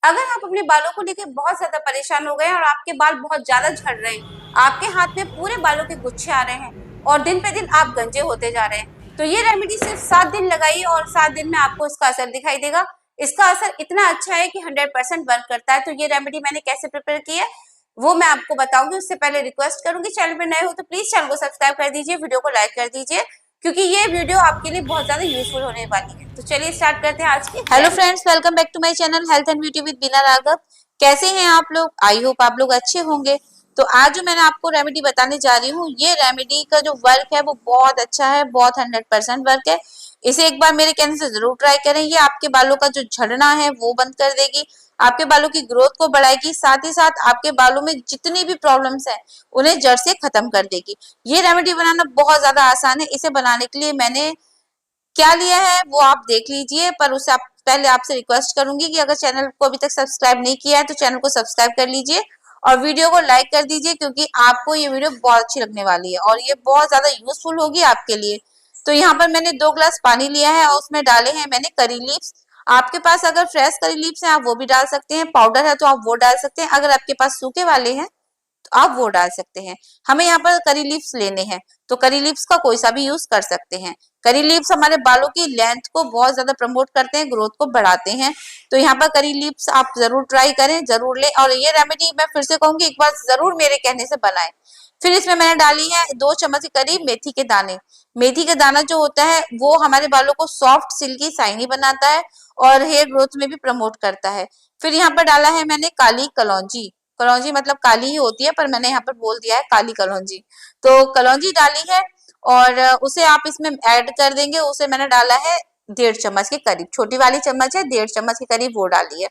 अगर आप अपने बालों को लेकर बहुत ज्यादा परेशान हो गए और आपके बाल बहुत ज्यादा झड़ रहे हैं, आपके हाथ में पूरे बालों के गुच्छे आ रहे हैं और दिन पे दिन आप गंजे होते जा रहे हैं, तो ये रेमेडी सिर्फ 7 दिन लगाइए और 7 दिन में आपको इसका असर दिखाई देगा। इसका असर इतना अच्छा है कि 100% वर्क करता है। तो ये रेमेडी मैंने कैसे प्रिपेयर की है वो मैं आपको बताऊंगी। उससे पहले रिक्वेस्ट करूंगी, चैनल पे नए हो तो प्लीज चैनल को सब्सक्राइब कर दीजिए, वीडियो को लाइक कर दीजिए, क्योंकि ये वीडियो आपके लिए बहुत ज्यादा यूजफुल होने वाली है। तो चलिए स्टार्ट करते हैं आज की। Hello friends, welcome back to my channel health and beauty with Beena Raghav. कैसे हैं आप लोग? आई होप आप लोग अच्छे होंगे। तो आज जो मैंने आपको रेमेडी बताने जा रही हूँ, ये रेमेडी का जो वर्क है वो बहुत अच्छा है, बहुत 100% वर्क है। इसे एक बार मेरे कहने से जरूर ट्राई करें। ये आपके बालों का जो झड़ना है वो बंद कर देगी, आपके बालों की ग्रोथ को बढ़ाएगी, साथ ही साथ आपके बालों में जितनी भी प्रॉब्लम्स हैं उन्हें जड़ से खत्म कर देगी। ये रेमेडी बनाना बहुत ज्यादा आसान है। इसे बनाने के लिए मैंने क्या लिया है वो आप देख लीजिए, पर उससे पहले आपसे रिक्वेस्ट करूंगी कि अगर चैनल को अभी तक सब्सक्राइब नहीं किया है तो चैनल को सब्सक्राइब कर लीजिए और वीडियो को लाइक कर दीजिए, क्योंकि आपको ये वीडियो बहुत अच्छी लगने वाली है और ये बहुत ज्यादा यूजफुल होगी आपके लिए। तो यहाँ पर मैंने 2 ग्लास पानी लिया है और उसमें डाले हैं मैंने करी लीव्स। आपके पास अगर फ्रेश करी लीव्स हैं आप वो भी डाल सकते हैं, पाउडर है तो आप वो डाल सकते हैं, अगर आपके पास सूखे वाले हैं तो आप वो डाल सकते हैं। हमें यहाँ पर करी लीव्स लेने हैं, तो करी लीव्स का कोई सा भी यूज कर सकते हैं। करी लीव्स हमारे बालों की लेंथ को बहुत ज्यादा प्रमोट करते हैं, ग्रोथ को बढ़ाते हैं। तो यहाँ पर करी लीव्स आप जरूर ट्राई करें, जरूर लें। और ये रेमेडी मैं फिर से कहूंगी, एक बार जरूर मेरे कहने से बनाएं। फिर इसमें मैंने डाली है 2 चम्मच के करीब मेथी के दाने। मेथी का दाना जो होता है वो हमारे बालों को सॉफ्ट, सिल्की, शाइनी बनाता है और हेयर ग्रोथ में भी प्रमोट करता है। फिर यहाँ पर डाला है मैंने काली कलौंजी। कलौंजी मतलब काली ही होती है, पर मैंने यहाँ पर बोल दिया है काली कलौंजी। तो कलौंजी डाली है और उसे आप इसमें ऐड कर देंगे। उसे मैंने डाला है 1.5 चम्मच के करीब, छोटी वाली चम्मच है, 1.5 चम्मच के करीब वो डाली है।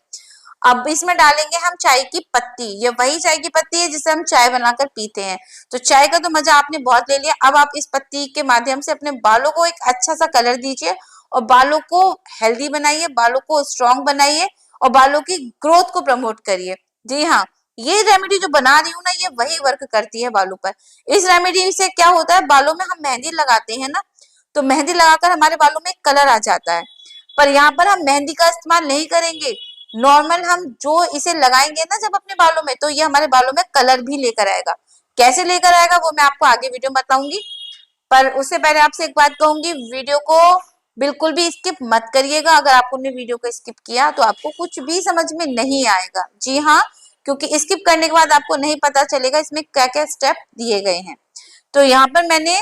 अब इसमें डालेंगे हम चाय की पत्ती। ये वही चाय की पत्ती है जिसे हम चाय बनाकर पीते हैं। तो चाय का तो मजा आपने बहुत ले लिया, अब आप इस पत्ती के माध्यम से अपने बालों को एक अच्छा सा कलर दीजिए और बालों को हेल्दी बनाइए, बालों को स्ट्रॉन्ग बनाइए और बालों की ग्रोथ को प्रमोट करिए। जी हाँ, ये रेमेडी जो बना रही हूँ ना, ये वही वर्क करती है बालों पर। इस रेमेडी से क्या होता है, बालों में हम मेहंदी लगाते हैं ना, तो मेहंदी लगाकर हमारे बालों में कलर आ जाता है, पर यहाँ पर हम मेहंदी का इस्तेमाल नहीं करेंगे। नॉर्मल हम जो इसे लगाएंगे ना जब अपने बालों में, तो ये हमारे बालों में कलर भी लेकर आएगा। कैसे लेकर आएगा वो मैं आपको आगे वीडियो में बताऊंगी, पर उससे पहले आपसे एक बात कहूंगी, वीडियो को बिल्कुल भी स्किप मत करिएगा। अगर आपने वीडियो को स्किप किया तो आपको कुछ भी समझ में नहीं आएगा। जी हाँ, क्योंकि स्किप करने के बाद आपको नहीं पता चलेगा इसमें क्या क्या स्टेप दिए गए हैं। तो यहाँ पर मैंने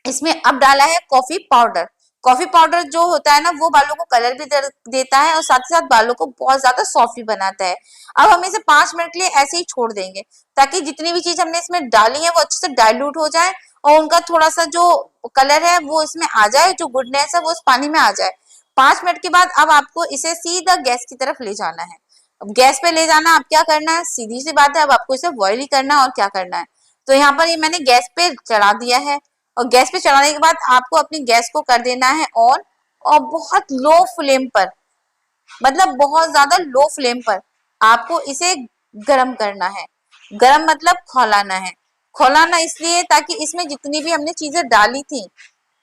इसमें अब डाला है कॉफी पाउडर। कॉफी पाउडर जो होता है ना वो बालों को कलर भी देता है और साथ ही साथ बालों को बहुत ज्यादा सॉफ्ट भी बनाता है। अब हम इसे 5 मिनट के लिए ऐसे ही छोड़ देंगे, ताकि जितनी भी चीज हमने इसमें डाली है वो अच्छे से डाइल्यूट हो जाए और उनका थोड़ा सा जो कलर है वो इसमें आ जाए, जो गुडनेस है वो उस पानी में आ जाए। 5 मिनट के बाद अब आपको इसे सीधा गैस की तरफ ले जाना है। अब गैस पे ले जाना, अब क्या करना है, सीधी सी बात है, अब आपको इसे बॉईल ही करना है। और क्या करना है, तो यहाँ पर ये मैंने गैस पे चढ़ा दिया है और गैस पे चढ़ाने के बाद आपको अपनी गैस को कर देना है ऑन, और बहुत लो फ्लेम पर, मतलब बहुत ज्यादा लो फ्लेम पर आपको इसे गरम करना है। गरम मतलब खौलाना है। खौलाना इसलिए ताकि इसमें जितनी भी हमने चीजें डाली थी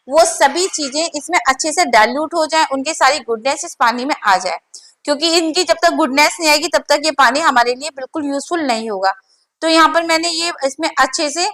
वो सभी चीजें इसमें अच्छे से डाइल्यूट हो जाए, उनके सारी गुडनेस इस पानी में आ जाए, क्योंकि इनकी जब तक गुडनेस नहीं आएगी तब तक ये पानी हमारे लिए बिल्कुल यूजफुल नहीं होगा। तो यहाँ पर मैंने ये इसमें अच्छे से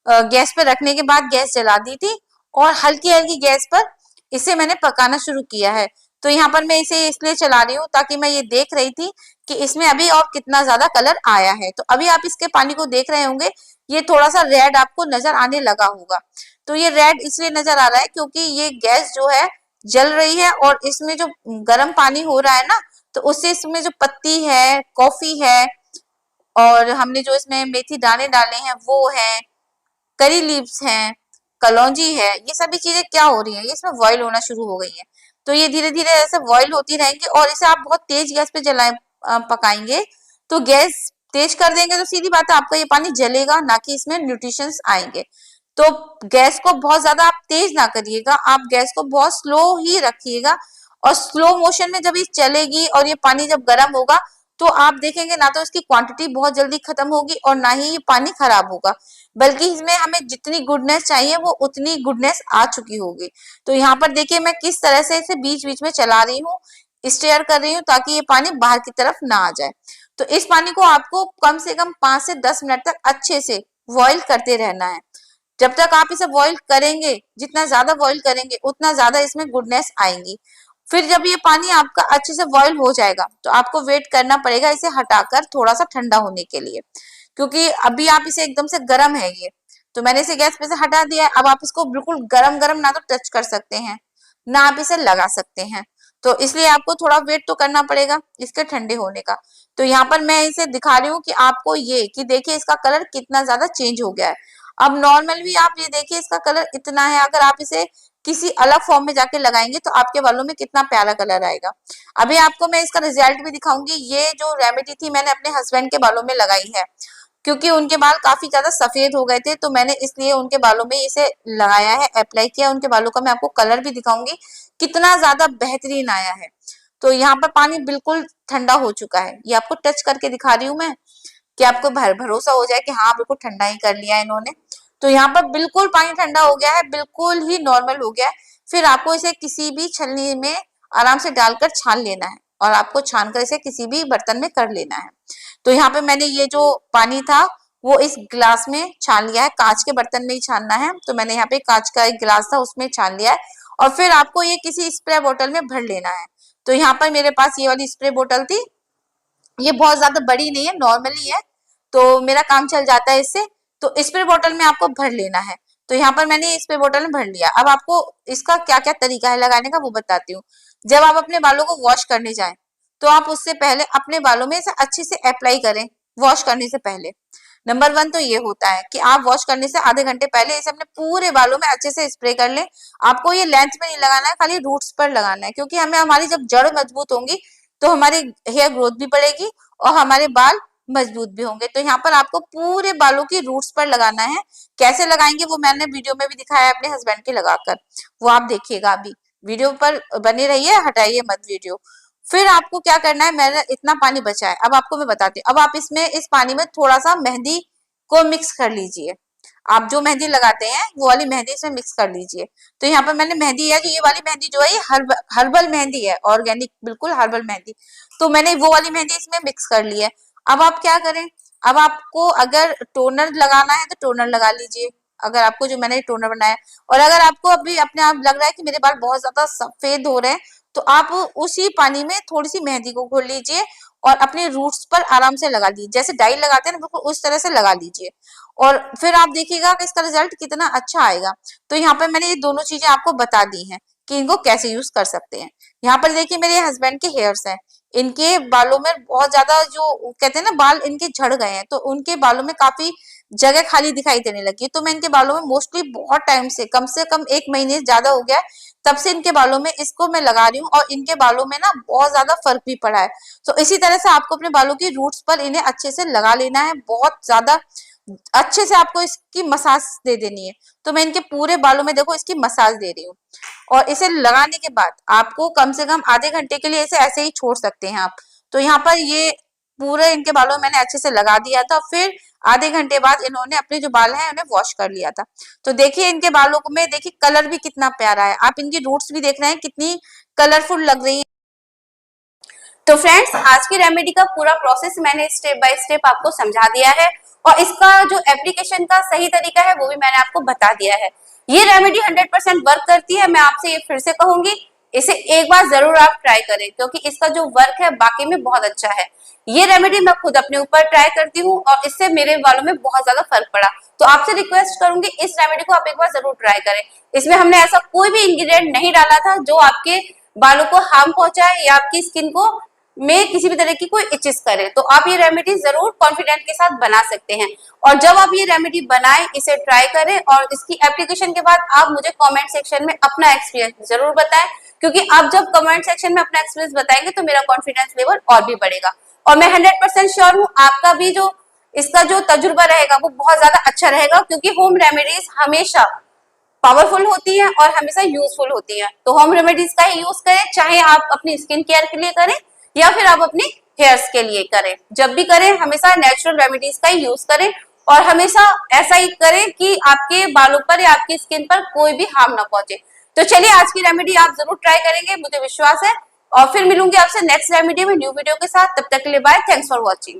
गैस पे रखने के बाद गैस जला दी थी और हल्की हल्की गैस पर इसे मैंने पकाना शुरू किया है। तो यहाँ पर मैं इसे इसलिए चला रही हूँ ताकि मैं ये देख रही थी कि इसमें अभी और कितना ज्यादा कलर आया है। तो अभी आप इसके पानी को देख रहे होंगे, ये थोड़ा सा रेड आपको नजर आने लगा होगा। तो ये रेड इसलिए नजर आ रहा है क्योंकि ये गैस जो है जल रही है और इसमें जो गर्म पानी हो रहा है ना, तो उससे इसमें जो पत्ती है, कॉफी है और हमने जो इसमें मेथी दाने डाले हैं वो है, करी लीव्स हैं, कलौंजी है, ये सभी चीजें क्या हो रही हैं, ये इसमें बॉईल होना शुरू हो गई हैं। तो ये धीरे धीरे ऐसे बॉईल होती रहेंगी और इसे आप बहुत तेज गैस पे पकाएंगे। तो गैस तेज कर देंगे तो सीधी बात है आपका ये पानी जलेगा, ना कि इसमें न्यूट्रिशंस आएंगे। तो गैस को बहुत ज्यादा आप तेज ना करिएगा, आप गैस को बहुत स्लो ही रखिएगा और स्लो मोशन में जब ये चलेगी और ये पानी जब गर्म होगा तो आप देखेंगे ना तो इसकी क्वांटिटी बहुत जल्दी खत्म होगी और ना ही ये पानी खराब होगा, बल्कि इसमें हमें जितनी गुडनेस चाहिए वो उतनी गुडनेस आ चुकी होगी। तो यहाँ पर देखिए मैं किस तरह से इसे बीच बीच में चला रही हूँ। स्टेयर कर रही हूँ ताकि ये पानी बाहर की तरफ ना आ जाए। तो इस पानी को आपको कम से कम 5 से 10 मिनट तक अच्छे से बॉईल करते रहना है। जब तक आप इसे बॉईल करेंगे, जितना ज्यादा बॉईल करेंगे उतना ज्यादा इसमें गुडनेस आएंगी। फिर जब ये पानी आपका अच्छे से बॉईल हो जाएगा तो आपको वेट करना पड़ेगा इसे हटाकर थोड़ा सा ठंडा होने के लिए, क्योंकि अभी आप इसे एकदम से गर्म है ये, तो मैंने इसे गैस पे से हटा दिया है। अब आप इसको बिल्कुल गरम गरम ना तो टच कर सकते हैं ना आप इसे लगा सकते हैं, तो इसलिए आपको थोड़ा वेट तो करना पड़ेगा इसके ठंडे होने का। तो यहाँ पर मैं इसे दिखा रही हूँ कि आपको ये कि देखिए इसका कलर कितना ज्यादा चेंज हो गया है। अब नॉर्मल भी आप ये देखिए इसका कलर इतना है, अगर आप इसे किसी अलग फॉर्म में जाके लगाएंगे तो आपके बालों में कितना प्यारा कलर आएगा। अभी आपको मैं इसका रिजल्ट भी दिखाऊंगी। ये जो रेमेडी थी मैंने अपने हस्बैंड के बालों में लगाई है, क्योंकि उनके बाल काफी ज्यादा सफेद हो गए थे, तो मैंने इसलिए उनके बालों में इसे लगाया है, अप्लाई किया उनके बालों का। मैं आपको कलर भी दिखाऊंगी कितना ज्यादा बेहतरीन आया है। तो यहाँ पर पानी बिल्कुल ठंडा हो चुका है, ये आपको टच करके दिखा रही हूँ मैं कि आपको भरोसा हो जाए कि हाँ बिल्कुल ठंडा ही कर लिया है इन्होंने। तो यहाँ पर बिल्कुल पानी ठंडा हो गया है, बिल्कुल ही नॉर्मल हो गया है। फिर आपको इसे किसी भी छलनी में आराम से डालकर छान लेना है और आपको छान कर इसे किसी भी बर्तन में कर लेना है। तो यहाँ पे मैंने ये जो पानी था वो इस गिलास में छान लिया है, कांच के बर्तन में ही छानना है। तो मैंने यहाँ पे कांच का एक गिलास था उसमें छान लिया है और फिर आपको ये किसी स्प्रे बोतल में भर लेना है। तो यहाँ पर मेरे पास ये वाली स्प्रे बोतल थी, ये बहुत ज्यादा बड़ी नहीं है, नॉर्मली है, तो मेरा काम चल जाता है इससे। तो स्प्रे बोतल में आपको भर लेना है। तो यहाँ पर मैंने स्प्रे बोतल में भर लिया। अब आपको इसका क्या क्या तरीका है लगाने का वो बताती हूँ। जब आप अपने बालों को वॉश करने जाएं तो आप उससे पहले अपने बालों में इसे अच्छे से अप्लाई करें वॉश करने से पहले। नंबर 1 तो ये होता है कि आप वॉश करने से आधे घंटे पहले इसे अपने पूरे बालों में अच्छे से स्प्रे कर लें। आपको ये लेंथ में नहीं लगाना है, खाली रूट्स पर लगाना है, क्योंकि हमें हमारी जब जड़ मजबूत होंगी तो हमारी हेयर ग्रोथ भी बढ़ेगी और हमारे बाल मजबूत भी होंगे। तो यहाँ पर आपको पूरे बालों की रूट्स पर लगाना है। कैसे लगाएंगे वो मैंने वीडियो में भी दिखाया है अपने हस्बैंड के लगाकर, वो आप देखिएगा। अभी वीडियो पर बने रहिए, हटाइए मत वीडियो। फिर आपको क्या करना है, मैंने इतना पानी बचा है, अब आपको मैं बताती हूँ। अब आप इसमें इस पानी में थोड़ा सा मेहंदी को मिक्स कर लीजिए। आप जो मेहंदी लगाते हैं वो वाली मेहंदी इसमें मिक्स कर लीजिए। तो यहाँ पर मैंने मेहंदी है, जो ये वाली मेहंदी जो है ये हर्बल मेहंदी है, ऑर्गेनिक बिल्कुल हर्बल मेहंदी। तो मैंने वो वाली मेहंदी इसमें मिक्स कर ली है। अब आप क्या करें, अब आपको अगर टोनर लगाना है तो टोनर लगा लीजिए, अगर आपको जो मैंने टोनर बनाया। और अगर आपको अभी अपने आप लग रहा है कि मेरे बाल बहुत ज्यादा सफेद हो रहे हैं तो आप उसी पानी में थोड़ी सी मेहंदी को घोल लीजिए और अपने रूट्स पर आराम से लगा लीजिए, जैसे डाई लगाते हैं ना बिल्कुल उस तरह से लगा लीजिए। और फिर आप देखिएगा कि इसका रिजल्ट कितना अच्छा आएगा। तो यहाँ पर मैंने ये दोनों चीजें आपको बता दी हैं कि इनको कैसे यूज कर सकते हैं। यहाँ पर देखिए मेरे हस्बैंड के हेयर्स हैं, इनके बालों में बहुत ज्यादा जो कहते हैं ना बाल इनके झड़ गए हैं, तो उनके बालों में काफी जगह खाली दिखाई देने लगी। तो मैं इनके बालों में मोस्टली बहुत टाइम से कम 1 महीने ज्यादा हो गया है, तब से इनके बालों में इसको मैं लगा रही हूँ और इनके बालों में ना बहुत ज्यादा फर्क भी पड़ा है। तो इसी तरह से आपको अपने बालों की रूट्स पर इन्हें अच्छे से लगा लेना है, बहुत ज्यादा अच्छे से आपको इसकी मसाज दे देनी है। तो मैं इनके पूरे बालों में देखो इसकी मसाज दे रही हूँ। और इसे लगाने के बाद आपको कम से कम आधे घंटे के लिए इसे ऐसे ही छोड़ सकते हैं आप। तो यहाँ पर ये पूरे इनके बालों में मैंने अच्छे से लगा दिया था, फिर आधे घंटे बाद इन्होंने अपने जो बाल हैं उन्हें वॉश कर लिया था। तो देखिए इनके बालों को में देखिए कलर भी कितना प्यारा है, आप इनकी रूट्स भी देख रहे हैं कितनी कलरफुल लग रही है। तो फ्रेंड्स आज की रेमेडी का पूरा प्रोसेस मैंने स्टेप बाय स्टेप आपको समझा दिया है और इसका जो एप्लीकेशन का सही तरीका है वो भी मैंने आपको बता दिया है। ये रेमेडी 100% वर्क करती है, मैं आपसे ये फिर से कहूंगी, इसे एक बार जरूर आप ट्राई करें, क्योंकि इसका जो वर्क है बाकी में बहुत अच्छा है। ये रेमेडी मैं खुद अपने ऊपर ट्राई करती हूँ और इससे मेरे बालों में बहुत ज्यादा फर्क पड़ा। तो आपसे रिक्वेस्ट करूंगी इस रेमेडी को आप एक बार जरूर ट्राई करें। इसमें हमने ऐसा कोई भी इंग्रेडिएंट नहीं डाला था जो आपके बालों को हार्म पहुंचाए या आपकी स्किन को में किसी भी तरह की कोई इचेस करे। तो आप ये रेमेडी जरूर कॉन्फिडेंट के साथ बना सकते हैं। और जब आप ये रेमेडी बनाएं, इसे ट्राई करें और इसकी एप्लीकेशन के बाद आप मुझे कमेंट सेक्शन में अपना एक्सपीरियंस जरूर बताएं, क्योंकि आप जब कमेंट सेक्शन में अपना एक्सपीरियंस बताएंगे तो मेरा कॉन्फिडेंस लेवल और भी बढ़ेगा। और मैं 100% श्योर हूँ आपका भी जो इसका जो तजुर्बा रहेगा वो बहुत ज्यादा अच्छा रहेगा, क्योंकि होम रेमेडीज हमेशा पावरफुल होती है और हमेशा यूजफुल होती है। तो होम रेमेडीज का ही यूज करें, चाहे आप अपनी स्किन केयर के लिए करें या फिर आप अपने हेयर्स के लिए करें। जब भी करें हमेशा नेचुरल रेमेडीज का ही यूज करें और हमेशा ऐसा ही करें कि आपके बालों पर या आपकी स्किन पर कोई भी हार्म ना पहुंचे। तो चलिए आज की रेमेडी आप जरूर ट्राई करेंगे, मुझे विश्वास है। और फिर मिलूंगी आपसे नेक्स्ट रेमेडी में न्यू वीडियो के साथ। तब तक के लिए बाय, थैंक्स फॉर वॉचिंग।